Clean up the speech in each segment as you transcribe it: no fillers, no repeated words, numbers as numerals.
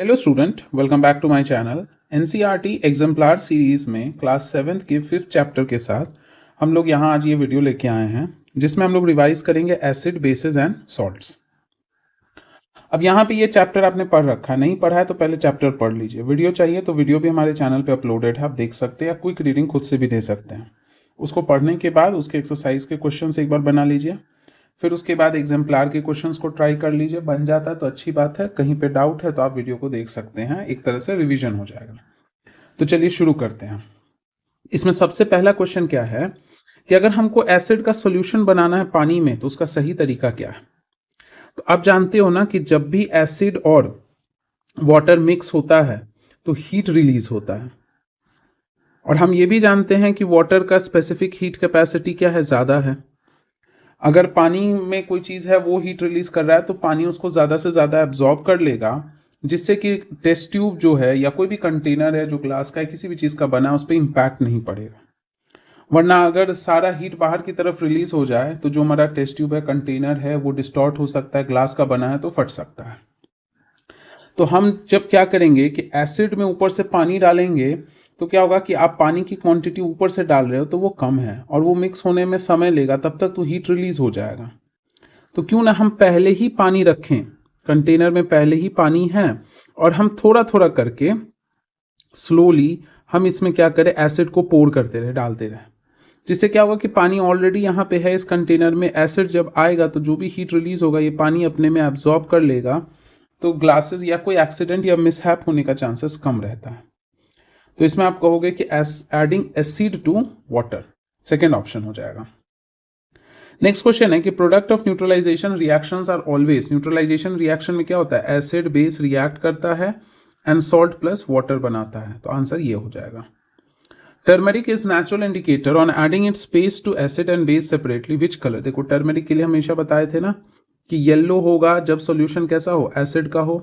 Hello student, welcome back to my channel. NCERT exemplar series में class 7th के 5th chapter के साथ हम लोग यहाँ आज ये वीडियो लेके आए हैं जिसमें हम लोग रिवाइज करेंगे एसिड, बेसिस एंड सॉल्ट्स। अब यहाँ पे ये चैप्टर आपने पढ़ रखा है, नहीं पढ़ा है तो पहले चैप्टर पढ़ लीजिए। वीडियो चाहिए तो वीडियो भी हमारे चैनल पे अपलोडेड है, आप देख सकते हैं या क्विक रीडिंग खुद से भी दे सकते हैं। उसको पढ़ने के बाद उसके एक्सरसाइज के क्वेश्चन एक बार बना लीजिए, फिर उसके बाद एग्जाम्पलार के क्वेश्चंस को ट्राई कर लीजिए। बन जाता है तो अच्छी बात है, कहीं पे डाउट है तो आप वीडियो को देख सकते हैं, एक तरह से रिवीजन हो जाएगा। तो चलिए शुरू करते हैं। इसमें सबसे पहला क्वेश्चन क्या है कि अगर हमको एसिड का सॉल्यूशन बनाना है पानी में तो उसका सही तरीका क्या है। तो आप जानते हो ना कि जब भी एसिड और वाटर मिक्स होता है तो हीट रिलीज होता है, और हम ये भी जानते हैं कि वाटर का स्पेसिफिक हीट कैपेसिटी क्या है, ज्यादा है। अगर पानी में कोई चीज़ है वो हीट रिलीज कर रहा है तो पानी उसको ज़्यादा से ज़्यादा एब्जॉर्ब कर लेगा, जिससे कि टेस्ट ट्यूब जो है या कोई भी कंटेनर है जो ग्लास का है, किसी भी चीज़ का बना है, उस पर इम्पैक्ट नहीं पड़ेगा। वरना अगर सारा हीट बाहर की तरफ रिलीज हो जाए तो जो हमारा टेस्ट ट्यूब है, कंटेनर है, वो डिस्टॉर्ट हो सकता है, ग्लास का बना है तो फट सकता है। तो हम जब क्या करेंगे कि एसिड में ऊपर से पानी डालेंगे तो क्या होगा कि आप पानी की क्वांटिटी ऊपर से डाल रहे हो तो वो कम है और वो मिक्स होने में समय लेगा, तब तक तो हीट रिलीज हो जाएगा। तो क्यों ना हम पहले ही पानी रखें, कंटेनर में पहले ही पानी है और हम थोड़ा थोड़ा करके स्लोली हम इसमें क्या करें, एसिड को पोर करते रहे, डालते रहे, जिससे क्या होगा कि पानी ऑलरेडी यहाँ पे है इस कंटेनर में, एसिड जब आएगा तो जो भी हीट रिलीज होगा ये पानी अपने में एब्जॉर्ब कर लेगा, तो ग्लासेस या कोई एक्सीडेंट या मिसहैप होने का चांसेस कम रहता है। तो इसमें आप कहोगे कि adding acid to water, second option हो जाएगा। नेक्स्ट क्वेश्चन है कि product of neutralisation reactions are always, neutralisation reaction में क्या होता है, एसिड बेस रिएक्ट करता है एंड सॉल्ट प्लस वाटर बनाता है, तो आंसर ये हो जाएगा। Turmeric is natural indicator on adding its base to acid and base separately which colour. देखो टर्मरिक के लिए हमेशा बताए थे ना कि येलो होगा जब सोल्यूशन कैसा हो, एसिड का हो,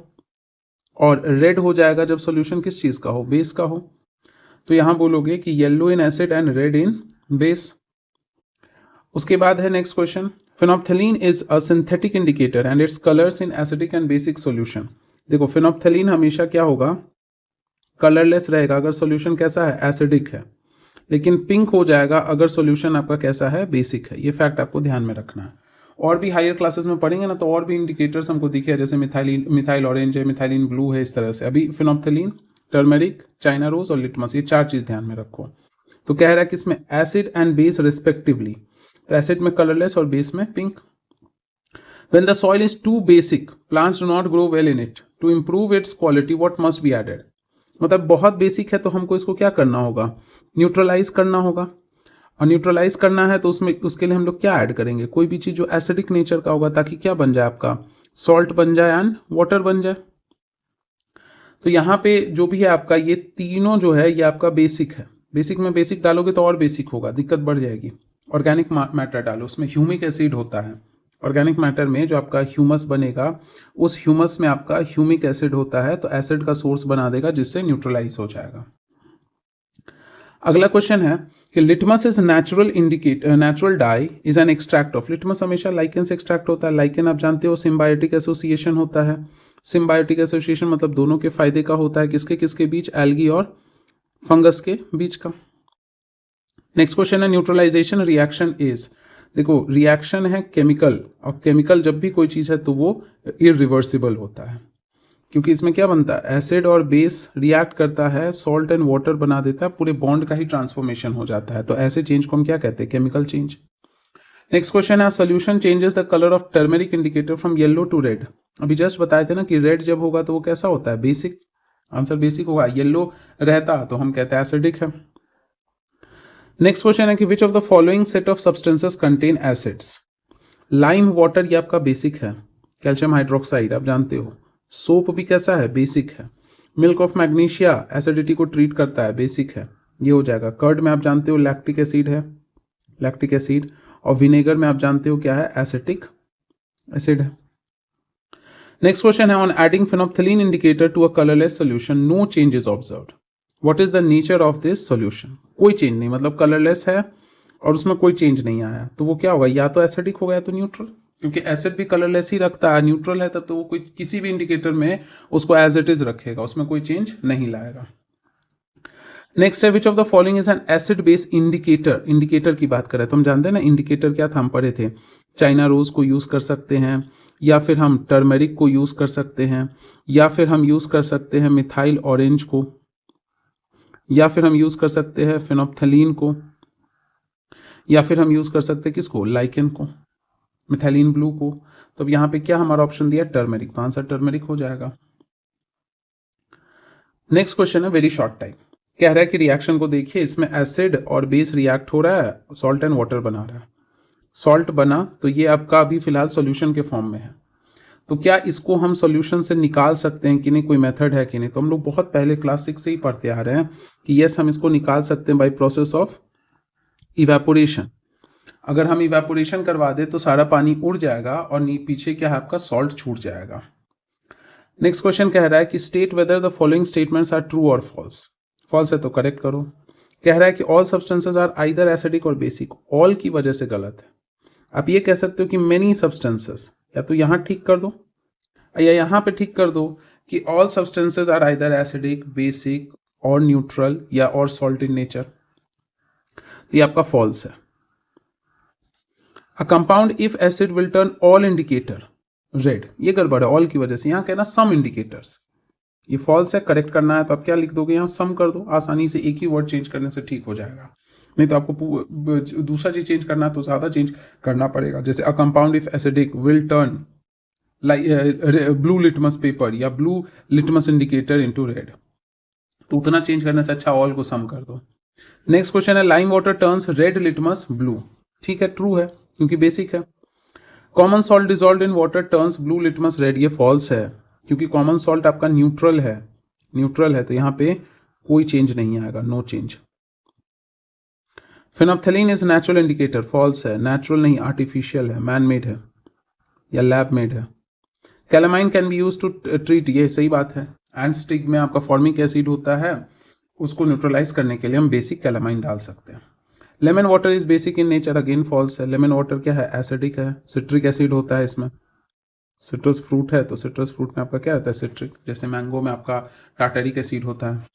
और रेड हो जाएगा जब सोल्यूशन किस चीज का हो, बेस का हो। तो यहां बोलोगे कि yellow in acid and red in base. उसके बाद है next question, phenolphthalein is a synthetic indicator and its colours in acidic and basic solution. देखो फिनोप्थेलीन हमेशा क्या होगा, कलरलेस रहेगा अगर सॉल्यूशन कैसा है, एसिडिक है, लेकिन पिंक हो जाएगा अगर सॉल्यूशन आपका कैसा है, बेसिक है। ये फैक्ट आपको ध्यान में रखना है। और भी हायर क्लासेस में पढ़ेंगे ना तो और भी इंडिकेटर्स हमको दिखे, जैसे मिथाइल ऑरेंज है, मिथाइलिन ब्लू है, इस तरह से। अभी फिनोप्थेलीन, टर्मेरिक, चाइना रोज और लिटमस, ये चार चीज ध्यान में रखो। तो कह रहा है कि इसमें एसिड एंड बेस रिस्पेक्टिवली, तो एसिड में कलरलेस और बेस में pink. When the soil is too basic, plants do not grow well in it. To improve its quality, what must be added? मतलब बहुत बेसिक है तो हमको इसको क्या करना होगा, न्यूट्रलाइज करना होगा। और न्यूट्रलाइज करना है तो उसमें उसके लिए हम लोग क्या ऐड करेंगे, कोई भी चीज जो एसिडिक नेचर का होगा, ताकि क्या बन जाए आपका, सॉल्ट बन जाए एंड वाटर बन जाए। तो यहाँ पे जो भी है आपका, ये तीनों जो है ये आपका बेसिक है। बेसिक में बेसिक डालोगे तो और बेसिक होगा, दिक्कत बढ़ जाएगी। ऑर्गेनिक मैटर डालो, उसमें ह्यूमिक एसिड होता है। ऑर्गेनिक मैटर में जो आपका ह्यूमस बनेगा, उस ह्यूमस में आपका ह्यूमिक एसिड होता है, तो एसिड का सोर्स बना देगा जिससे न्यूट्रलाइज हो जाएगा। अगला क्वेश्चन है कि litmus is natural indicator, natural die is an extract of. Litmus हमेशा लाइकेन से एक्सट्रैक्ट होता है। लाइकेन आप जानते हो सिम्बायोटिक एसोसिएशन होता है। सिम्बायोटिक एसोसिएशन मतलब दोनों के फायदे का होता है, किसके किसके बीच, एल्गी और फंगस के बीच का। नेक्स्ट क्वेश्चन है न्यूट्रलाइजेशन रिएक्शन इज। देखो रिएक्शन है केमिकल, और केमिकल जब भी कोई चीज है तो वो इरिवर्सिबल होता है, क्योंकि इसमें क्या बनता है, एसिड और बेस रिएक्ट करता है, सॉल्ट एंड वाटर बना देता है, पूरे बॉन्ड का ही ट्रांसफॉर्मेशन हो जाता है। तो ऐसे चेंज को हम क्या कहते हैं, केमिकल चेंज। नेक्स्ट क्वेश्चन है solution changes the colour of turmeric indicator from yellow to red. अभी जस्ट बताए थे ना कि रेड जब होगा तो वो कैसा होता है, बेसिक। आंसर बेसिक होगा। येलो रहता तो हम कहते हैं एसिडिक है। नेक्स्ट क्वेश्चन है कि which of the following set of substances contain acids. Lime water ये आपका बेसिक है, कैल्शियम हाइड्रोक्साइड आप जानते हो। सोप भी कैसा है, बेसिक है। मिल्क ऑफ मैग्नीशिया एसिडिटी को ट्रीट करता है, बेसिक है, ये हो जाएगा। कर्ड में आप जानते हो लैक्टिक एसिड है, लैक्टिक एसिड। और विनेगर में आप जानते हो क्या है, एसिटिक एसिड है। नेक्स्ट क्वेश्चन है on adding phenolphthalein indicator to a colourless solution, no change is observed. What is the nature of this solution. कोई चेंज नहीं, मतलब कलरलेस है और उसमें कोई चेंज नहीं आया, तो वो क्या होगा, या तो एसिडिक होगा या तो न्यूट्रल। क्योंकि एसिड भी कलरलेस ही रखता है, न्यूट्रल है तब तो वो कोई किसी भी इंडिकेटर में उसको एज इट इज रखेगा, उसमें कोई चेंज नहीं लाएगा। नेक्स्ट है which of the following is an acid base indicator. Indicator की बात करें तो हम जानते हैं ना इंडिकेटर क्या था, हम पढ़े थे चाइना रोज को यूज कर सकते हैं, या फिर हम टर्मेरिक को यूज कर सकते हैं, या फिर हम यूज कर सकते हैं मिथाइल ऑरेंज को, या फिर हम यूज कर सकते हैं फिनोप्थलीन को, या फिर हम यूज कर सकते हैं किसको, लाइकेन को, मिथाइलिन ब्लू को। तो अब यहाँ पे क्या हमारा ऑप्शन दिया, टर्मेरिक, तो आंसर टर्मेरिक हो जाएगा। नेक्स्ट क्वेश्चन है वेरी शॉर्ट टाइप, कह रहा है कि रिएक्शन को देखिए, इसमें एसिड और बेस रिएक्ट हो रहा है, सॉल्ट एंड वाटर बना रहा है। सॉल्ट बना तो ये आपका अभी फिलहाल सॉल्यूशन के फॉर्म में है, तो क्या इसको हम सॉल्यूशन से निकाल सकते हैं कि नहीं, कोई मेथड है कि नहीं। तो हम लोग बहुत पहले क्लास 6 से ही पढ़ते आ रहे हैं कि यस हम इसको निकाल सकते हैं बाय प्रोसेस ऑफ इवेपोरेशन। अगर हम इवेपोरेशन करवा दे तो सारा पानी उड़ जाएगा और पीछे क्या है आपका सॉल्ट छूट जाएगा। नेक्स्ट क्वेश्चन कह रहा है कि state whether the following statements are true और फॉल्स। फॉल्स है तो करेक्ट करो। कह रहा है कि all substances are either acidic और बेसिक, ऑल की वजह से गलत है। आप ये कह सकते हो कि मेनी सब्सटेंसेस, या तो यहां ठीक कर दो या यहां पे ठीक कर दो कि all substances are either acidic, basic और न्यूट्रल या और सॉल्ट इन नेचर, तो ये आपका फॉल्स है। अ compound if acid will turn all indicator red, ये गड़बड़ है, ऑल की वजह से। यहां कहना सम इंडिकेटर्स, ये फॉल्स है, करेक्ट करना है तो आप क्या लिख दोगे, यहां सम कर दो, आसानी से एक ही वर्ड चेंज करने से ठीक हो जाएगा। नहीं तो आपको दूसरा चीज चेंज करना है तो ज्यादा चेंज करना पड़ेगा, जैसे a compound if acidic will turn like blue litmus paper या blue litmus indicator into red, तो उतना चेंज करने से अच्छा ऑल को सम कर दो। नेक्स्ट क्वेश्चन है lime water turns red litmus blue, ठीक है ट्रू है क्योंकि बेसिक है। Common salt dissolve in water turns blue litmus red, ये फॉल्स है क्योंकि कॉमन सॉल्ट आपका न्यूट्रल है, न्यूट्रल है तो यहां पे कोई चेंज नहीं आएगा, no change. Phenolphthalein is natural indicator, false है, नेचुरल नहीं आर्टिफिशियल है, मैन मेड है या लैब मेड है। Calamine can be use to treat, ये सही बात है। एंड स्टिक में आपका फॉर्मिक एसिड होता है, उसको न्यूट्रलाइज करने के लिए हम बेसिक कैलामाइन डाल सकते हैं। Lemon water is basic in nature, again false है। लेमन वाटर क्या है, एसिडिक है, सिट्रिक एसिड होता है इसमें। सिट्रस फ्रूट है तो सिट्रस फ्रूट में आपका क्या होता है, सिट्रिक, जैसे मैंगो में आपका टार्टरिक एसिड होता है।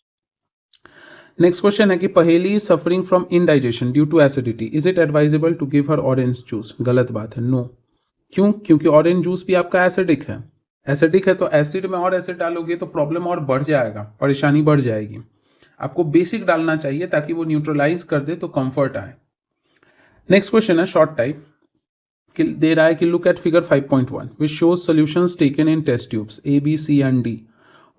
नेक्स्ट क्वेश्चन है कि Paheli suffering from indigestion due to acidity, is it advisable to give her orange juice. गलत बात है, नो। क्यों, क्योंकि ऑरेंज जूस भी आपका एसिडिक है, एसिडिक है तो एसिड में और एसिड डालोगे तो प्रॉब्लम और बढ़ जाएगा, परेशानी बढ़ जाएगी। आपको बेसिक डालना चाहिए ताकि वो न्यूट्रलाइज कर दे तो कंफर्ट आए। नेक्स्ट क्वेश्चन है शॉर्ट टाइप, दे रहा है कि look at figure 5.1 which shows solutions taken in test tubes A B C and D.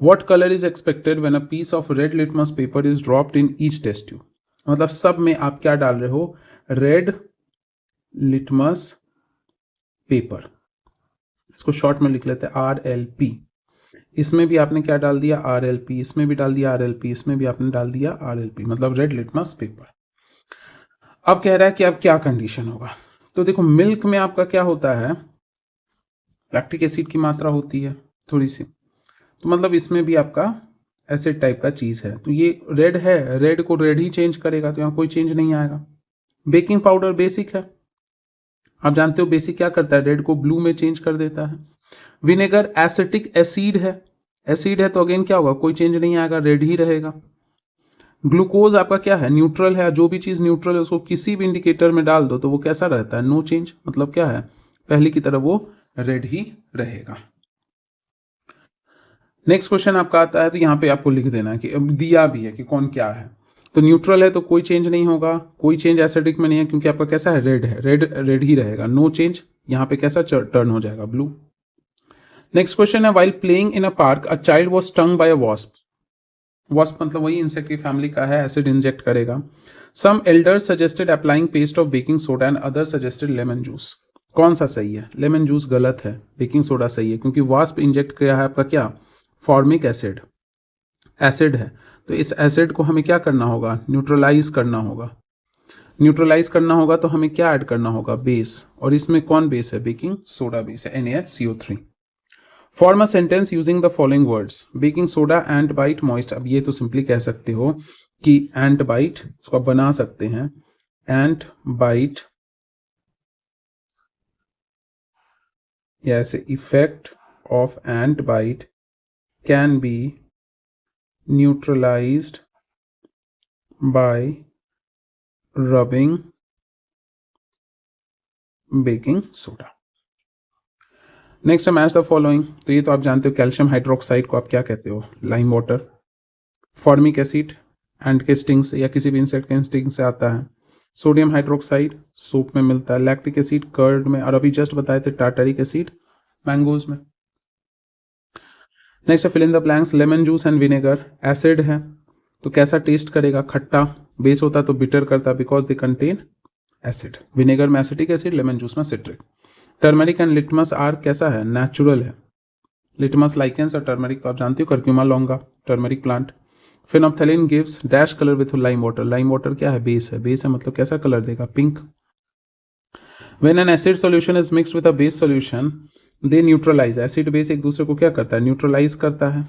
What colour is expected when a piece of red litmus paper is dropped in each test tube. मतलब सब में आप क्या डाल रहे हो, red litmus paper, इसको short में लिख लेते हैं RLP। इसमें भी आपने क्या डाल दिया, RLP, इसमें भी डाल दिया RLP, इसमें भी आपने डाल दिया RLP, मतलब रेड लिटमस पेपर। अब कह रहा है कि अब क्या कंडीशन होगा, तो देखो मिल्क में आपका क्या होता है, लैक्टिक एसिड की मात्रा होती है थोड़ी सी, तो मतलब इसमें भी आपका एसिड टाइप का चीज है, तो ये रेड है, रेड को रेड ही चेंज करेगा, तो यहाँ कोई चेंज नहीं आएगा। बेकिंग पाउडर बेसिक है, आप जानते हो बेसिक क्या करता है, रेड को ब्लू में चेंज कर देता है। विनेगर एसिटिक एसिड है, एसिड है तो अगेन क्या होगा, कोई चेंज नहीं आएगा, रेड ही रहेगा। ग्लूकोज आपका क्या है, न्यूट्रल है, जो भी चीज न्यूट्रल है उसको किसी भी इंडिकेटर में डाल दो तो वो कैसा रहता है, नो चेंज, मतलब क्या है पहले की तरह वो रेड ही रहेगा। नेक्स्ट क्वेश्चन आपका आता है तो यहाँ पे आपको लिख देना है कि अब दिया भी है कि कौन क्या है, तो न्यूट्रल है तो कोई चेंज नहीं होगा, कोई चेंज एसिडिक में नहीं है क्योंकि आपका कैसा है, रेड है, रेड रेड ही रहेगा, नो चेंज। यहाँ पे कैसा टर्न हो जाएगा, ब्लू। नेक्स्ट क्वेश्चन है while playing in a park a child was stung by a wasp. Wasp मतलब वही इंसेक्ट की फैमिली का है, एसिड इंजेक्ट करेगा। Some elders suggested applying paste of baking soda and other suggested lemon juice. कौन सा सही है, लेमन जूस गलत है, बेकिंग सोडा सही है, क्योंकि वास्प इंजेक्ट किया है आपका क्या, फॉर्मिक एसिड, एसिड है, तो इस एसिड को हमें क्या करना होगा, न्यूट्रलाइज करना होगा। न्यूट्रलाइज करना होगा तो हमें क्या ऐड करना होगा, बेस, और इसमें कौन बेस है, बेकिंग सोडा बेस है, NaHCO3। Form a sentence using the following words, baking soda and bite moist. अब ये तो सिंपली कह सकते हो कि एंट बाइट, इसको आप बना सकते हैं, एंट बाइट या ऐसे effect of ant bite can be neutralised by rubbing baking soda. Next है मैच द फॉलोइंग। तो ये तो आप जानते हो, कैल्शियम हाइड्रोक्साइड को आप क्या कहते हो, लाइम वाटर। फॉर्मिक एसिड एंट के स्टिंग से या किसी भी इंसेक्ट के स्टिंग से आता है। सोडियम हाइड्रोक्साइड सोप में मिलता है। लैक्टिक एसिड कर्ड में, और अभी जस्ट बताए थे टार्टरिक एसिड मैंगोज में। नेक्स्ट है fill in the blanks. Lemon juice and vinegar acid है तो कैसा टेस्ट करेगा, खट्टा। बेस होता तो बिटर करता because they contain acid. Vinegar में एसिटिक एसिड, लेमन जूस में citric. Turmeric and litmus are कैसा है, नेचुरल है। लिटमस लाइकेंस और टर्मरिक तो आप जानते हो, curcuma longa turmeric plant. Phenolphthalein gives dash colour with lime water. Lime water क्या है, बेस है। बेस है मतलब कैसा कलर देगा, pink. When an acid solution is mixed with a base solution they neutralize. Acid base एक दूसरे को क्या करता है, न्यूट्रलाइज करता है,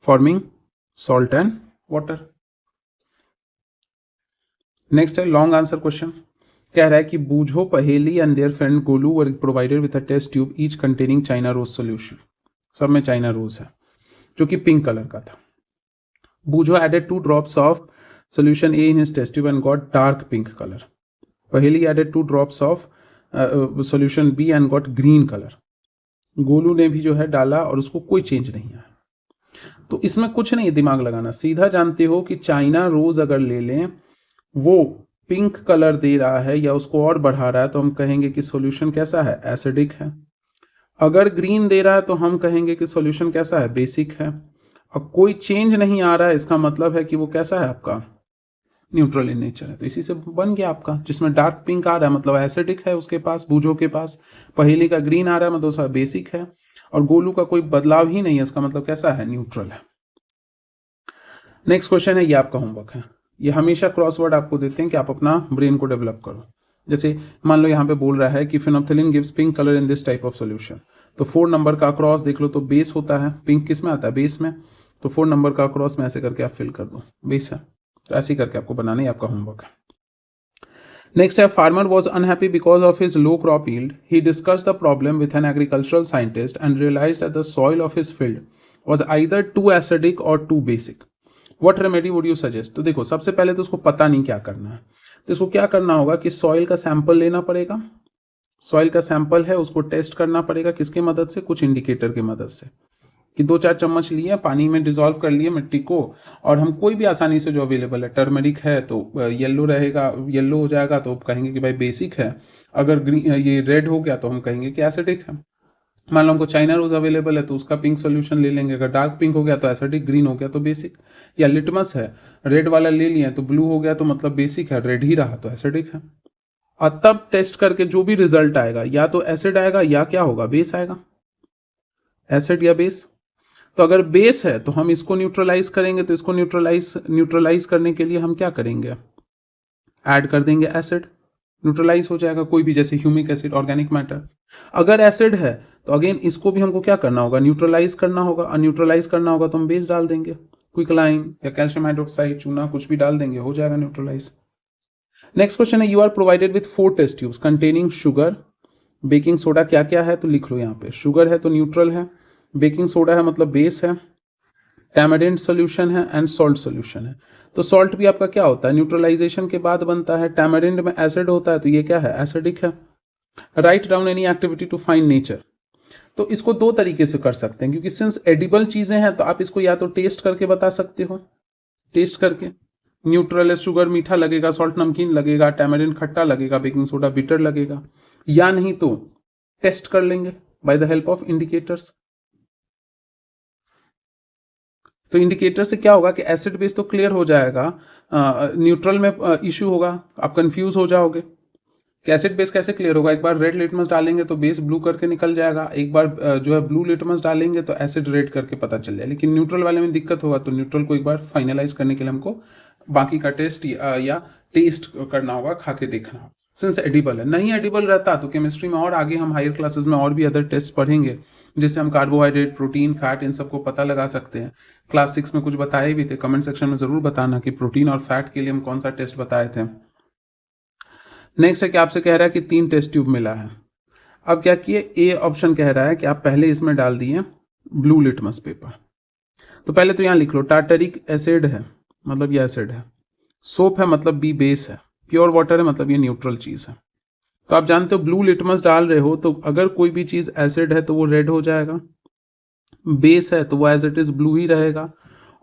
forming salt and water. Next है लॉन्ग आंसर क्वेश्चन। कह रहा है कि Boojho Paheli and their friend Golu were provided with a test tube each containing China rose solution. सब में चाइना रोज है जो कि पिंक कलर का था। बूझो added 2 drops of solution A in his test tube and got dark pink color. पहेली added 2 drops of solution B and got green color. Golu ने भी जो है डाला और उसको कोई चेंज नहीं आया। तो इसमें कुछ नहीं दिमाग लगाना, सीधा जानते हो कि चाइना रोज अगर ले लें वो पिंक कलर दे रहा है या उसको और बढ़ा रहा है तो हम कहेंगे कि सॉल्यूशन कैसा है, एसिडिक है। अगर ग्रीन दे रहा है तो हम कहेंगे कि सॉल्यूशन कैसा है, बेसिक है। अब कोई चेंज नहीं आ रहा है, इसका मतलब है कि वो कैसा है आपका, न्यूट्रल इन नेचर है। तो इसी से बन गया आपका, जिसमें डार्क पिंक आ रहा है मतलब एसिडिक है उसके पास, बूझो के पास। पहेली का ग्रीन आ रहा है मतलब उसका बेसिक है, और गोलू का कोई बदलाव ही नहीं है, इसका मतलब कैसा है, न्यूट्रल है। नेक्स्ट क्वेश्चन है, ये आपका होमवर्क है। ये हमेशा क्रॉसवर्ड आपको देते हैं कि आप अपना ब्रेन को डेवलप करो। जैसे मान लो यहाँ पे बोल रहा है कि phenolphthalein gives pink colour in this type of solution, तो 4 नंबर का क्रॉस देख लो, तो बेस होता है, पिंक किस में आता है, बेस में। तो 4 नंबर का क्रॉस में ऐसे करके आप फिल कर दो, बेस है। तो ऐसे ही करके आपको बनाना ही आपका होमवर्क है। नेक्स्ट है, farmer was unhappy because of his low crop yield. He discussed the problem with an agricultural scientist and realised that the soil of his field was either too acidic और too basic. What remedy would you suggest. तो देखो, सबसे पहले तो उसको पता नहीं क्या करना है, तो इसको क्या करना होगा कि सॉइल का सैंपल लेना पड़ेगा। सॉइल का सैंपल है उसको टेस्ट करना पड़ेगा, किसकी मदद से, कुछ इंडिकेटर की मदद से, कि 2-4 चम्मच लिए, पानी में डिसॉल्व कर लिए मिट्टी को, और हम कोई भी आसानी से जो अवेलेबल है, टर्मरिक है तो येलो रहेगा, येलो हो जाएगा तो कहेंगे कि भाई बेसिक है। अगर ग्रीन ये रेड हो गया तो हम कहेंगे कि एसिडिक है। मान लो हमको चाइना रोज अवेलेबल है तो उसका पिंक सोल्यूशन ले लेंगे, अगर डार्क पिंक हो गया तो एसिडिक, ग्रीन हो गया तो बेसिक। या लिटमस है, रेड वाला ले लिए तो ब्लू हो गया तो मतलब बेसिक है, रेड ही रहा तो एसिडिक है। और तब टेस्ट करके जो भी रिजल्ट आएगा या तो एसिड आएगा या क्या होगा, बेस आएगा, एसिड या बेस। तो अगर बेस है तो हम इसको न्यूट्रलाइज करेंगे, तो इसको न्यूट्रलाइज करने के लिए हम क्या करेंगे, ऐड कर देंगे एसिड, न्यूट्रलाइज हो जाएगा कोई भी, जैसे ह्यूमिक एसिड, ऑर्गेनिक मैटर। अगर एसिड है तो अगेन इसको भी हमको क्या करना होगा, न्यूट्रलाइज करना होगा, और न्यूट्रलाइज करना होगा तो हम बेस डाल देंगे, क्विकलाइन या कैल्शियम हाइड्रोक्साइड, चूना, कुछ भी डाल देंगे, हो जाएगा न्यूट्रलाइज। नेक्स्ट क्वेश्चन है, you are provided with 4 test tubes containing sugar, baking soda क्या क्या है तो लिख लो यहाँ पे। शुगर है तो न्यूट्रल है, बेकिंग सोडा है मतलब बेस है, टैमरिंड सोल्यूशन है एंड सॉल्ट सोल्यूशन है। तो सॉल्ट भी आपका क्या होता है, न्यूट्रलाइजेशन के बाद बनता है। टैमरिंड में एसिड होता है तो ये क्या है, एसिडिक है। Write down any activity to find nature. तो इसको 2 तरीके से कर सकते हैं, क्योंकि सिंस एडिबल चीजें हैं तो आप इसको या तो टेस्ट करके बता सकते हो, टेस्ट करके, न्यूट्रल है, शुगर मीठा लगेगा, सॉल्ट नमकीन लगेगा, टैमरिंड खट्टा लगेगा, बेकिंग सोडा बिटर लगेगा। या नहीं तो टेस्ट कर लेंगे by the help of indicators. तो इंडिकेटर से क्या होगा कि एसिड बेस तो क्लियर हो जाएगा, न्यूट्रल में इश्यू होगा, आप कंफ्यूज हो जाओगे कि एसिड बेस कैसे क्लियर होगा। एक बार रेड लिटमस डालेंगे तो बेस ब्लू करके निकल जाएगा, एक बार जो है ब्लू लिटमस डालेंगे तो एसिड रेड करके पता चल जाए। लेकिन न्यूट्रल वाले में दिक्कत होगा, तो न्यूट्रल को एक बार फाइनलाइज करने के लिए हमको बाकी का टेस्ट या टेस्ट करना होगा, खा के देखना होगा। सिंस एडिबल है, नहीं एडिबल रहता तो केमिस्ट्री में और आगे हम हायर क्लासेस में और भी अदर टेस्ट पढ़ेंगे, जिससे हम कार्बोहाइड्रेट, प्रोटीन, फैट, इन सबको पता लगा सकते हैं। क्लास 6 में कुछ बताए भी थे, कमेंट सेक्शन में जरूर बताना कि प्रोटीन और फैट के लिए हम कौन सा टेस्ट बताए थे। नेक्स्ट है कि आपसे कह रहा है कि 3 टेस्ट ट्यूब मिला है। अब क्या किए, ए ऑप्शन कह रहा है कि आप पहले इसमें डाल दिए ब्लू लिटमस पेपर। तो पहले तो यहाँ लिख लो टार्टरिक एसिड है मतलब ये एसिड है, सोप है मतलब बी बेस है, प्योर वाटर है मतलब ये न्यूट्रल चीज है। तो आप जानते हो ब्लू लिटमस डाल रहे हो तो अगर कोई भी चीज एसिड है तो वो रेड हो जाएगा, बेस है तो वो एज इट इज ब्लू ही रहेगा,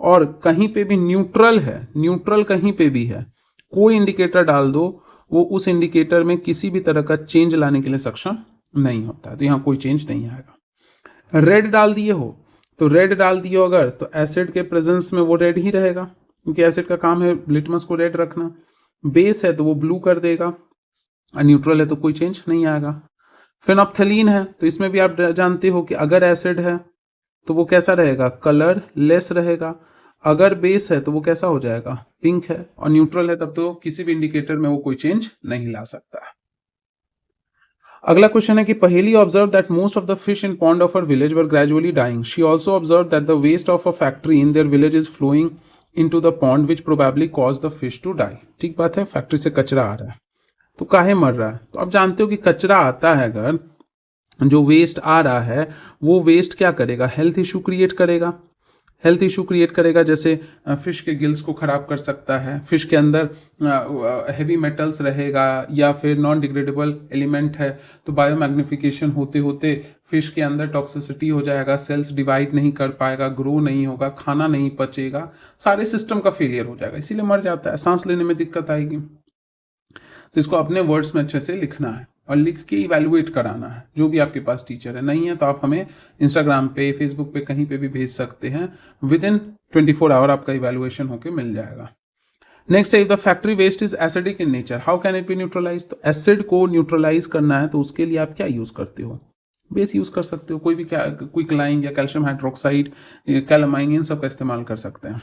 और कहीं पे भी न्यूट्रल है, न्यूट्रल कहीं पे भी है, कोई इंडिकेटर डाल दो वो उस इंडिकेटर में किसी भी तरह का चेंज लाने के लिए सक्षम नहीं होता है, तो यहाँ कोई चेंज नहीं आएगा। रेड डाल दिए हो तो रेड डाल दिए हो अगर तो एसिड के प्रेजेंस में वो रेड ही रहेगा, क्योंकि एसिड का काम है लिटमस को रेड रखना। बेस है तो वो ब्लू कर देगा, न्यूट्रल है तो कोई चेंज नहीं आएगा। फेनोप्थलीन है तो इसमें भी आप जानते हो कि अगर एसिड है तो वो कैसा रहेगा, कलर लेस रहेगा, अगर बेस है तो वो कैसा हो जाएगा, पिंक है, और न्यूट्रल है तब तो किसी भी इंडिकेटर में वो कोई चेंज नहीं ला सकता। अगला क्वेश्चन है कि Paheli observe that most of the fish in pond of her village were gradually dying, she also observe that the waste of a factory in their village is flowing into the pond which probably cause the fish to die. ठीक बात है, factory से कचरा आ रहा है तो काहे मर रहा है, तो आप जानते हो कि कचरा आता है अगर, जो वेस्ट आ रहा है वो वेस्ट क्या करेगा, हेल्थ इशू क्रिएट करेगा, हेल्थ इशू क्रिएट करेगा, जैसे फिश के गिल्स को खराब कर सकता है, फिश के अंदर हैवी मेटल्स रहेगा या फिर नॉन डिग्रेडेबल एलिमेंट है तो बायोमैग्निफिकेशन होते होते फिश के अंदर टॉक्सिसिटी हो जाएगा, सेल्स डिवाइड नहीं कर पाएगा, ग्रो नहीं होगा, खाना नहीं पचेगा, सारे सिस्टम का फेलियर हो जाएगा, इसीलिए मर जाता है, सांस लेने में दिक्कत आएगी। तो इसको अपने वर्ड्स में अच्छे से लिखना है और लिख के इवैल्यूएट कराना है, जो भी आपके पास टीचर है। नहीं है तो आप हमें इंस्टाग्राम पे, फेसबुक पे, कहीं पे भी भेज सकते हैं, विद इन 24 आवर आपका इवैल्यूएशन होके मिल जाएगा। नेक्स्ट है, if the factory waste is acidic in nature how can it be neutralize. तो एसिड को न्यूट्रलाइज करना है तो उसके लिए आप क्या यूज करते हो, बेस यूज कर सकते हो, कोई भी क्विकलाइन या कैल्शियम हाइड्रोक्साइड, कैलामाइन, इन सब का इस्तेमाल कर सकते हैं।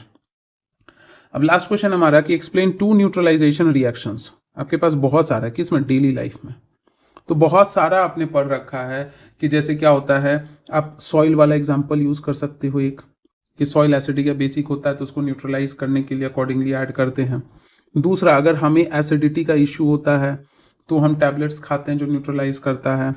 अब लास्ट क्वेश्चन हमारा कि एक्सप्लेन टू न्यूट्रलाइजेशन रिएक्शंस। आपके पास बहुत सारा है, किसमें, डेली लाइफ में, तो बहुत सारा आपने पढ़ रखा है कि जैसे क्या होता है, आप सॉइल वाला एग्जांपल यूज कर सकते हो एक, कि सॉइल एसिडिक या बेसिक होता है तो उसको न्यूट्रलाइज करने के लिए अकॉर्डिंगली ऐड करते हैं। दूसरा, अगर हमें एसिडिटी का इश्यू होता है तो हम टैबलेट्स खाते हैं जो न्यूट्रलाइज करता है।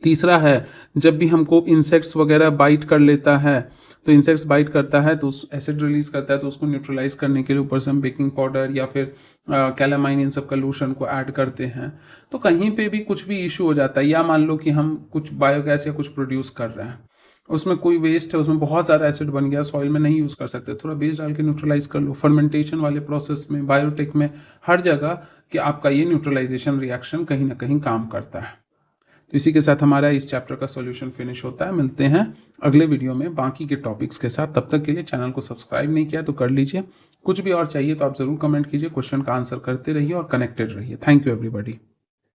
तीसरा है, जब भी हमको इंसेक्ट्स वगैरह बाइट कर लेता है तो इंसेक्ट्स बाइट करता है तो एसिड रिलीज करता है तो उसको न्यूट्रलाइज करने के लिए ऊपर से हम बेकिंग पाउडर या फिर कैलामाइन, इन सब का लोशन को ऐड करते हैं। तो कहीं पे भी कुछ भी इशू हो जाता है, या मान लो कि हम कुछ बायोगैस या कुछ प्रोड्यूस कर रहे हैं, उसमें कोई वेस्ट है, उसमें बहुत ज़्यादा एसिड बन गया, सॉइल में नहीं यूज़ कर सकते, थोड़ा बेस डाल के न्यूट्रलाइज कर लो। फर्मेंटेशन वाले प्रोसेस में, बायोटेक में, हर जगह कि आपका ये न्यूट्रलाइजेशन रिएक्शन कहीं ना कहीं काम करता है। तो इसी के साथ हमारा इस चैप्टर का सॉल्यूशन फिनिश होता है। मिलते हैं अगले वीडियो में बाकी के टॉपिक्स के साथ। तब तक के लिए चैनल को सब्सक्राइब नहीं किया तो कर लीजिए। कुछ भी और चाहिए तो आप ज़रूर कमेंट कीजिए, क्वेश्चन का आंसर करते रहिए और कनेक्टेड रहिए। Thank you everybody.